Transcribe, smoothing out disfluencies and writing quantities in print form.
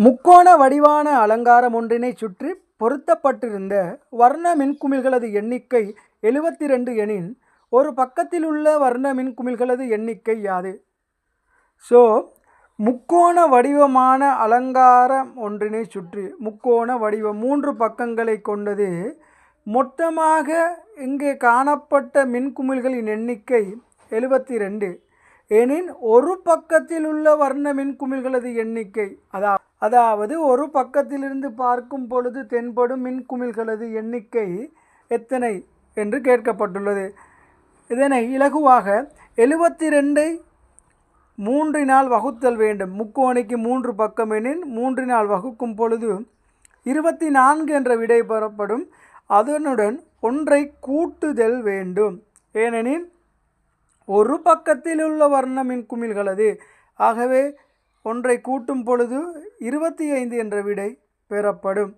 முக்கோண வடிவான அலங்காரம் ஒன்றினைச் சுற்றி பொருத்தப்பட்டிருந்த வர்ண மின்குமிழ்களது எண்ணிக்கை 72 எனின் ஒரு பக்கத்தில் உள்ள வர்ண மின்குமிழ்களது எண்ணிக்கை யாது? முக்கோண வடிவமான அலங்காரம் ஒன்றினை சுற்றி முக்கோண வடிவம் 3 பக்கங்களை கொண்டது. மொத்தமாக இங்கே காணப்பட்ட மின்குமிழ்களின் எண்ணிக்கை 72 எனின் ஒரு பக்கத்தில் உள்ள வர்ண மின்குமிழ்களது எண்ணிக்கை, அதாவது ஒரு பக்கத்திலிருந்து பார்க்கும் பொழுது தென்படும் மின்குமிழ்களது எண்ணிக்கை எத்தனை என்று கேட்கப்பட்டுள்ளது. இதனை இலகுவாக 72ஐ 3 வகுத்தல் வேண்டும். முக்கோணிக்கு 3 பக்கம் எனின் 3 வகுக்கும் பொழுது 24 என்ற விடை பெறப்படும். அதனுடன் ஒன்றை கூட்டுதல் வேண்டும். ஏனெனில் ஒரு பக்கத்தில் உள்ள வர்ண மின்குமிழ்களது, ஆகவே ஒன்றை கூட்டும் பொழுது 25 என்ற விடை பெறப்படும்.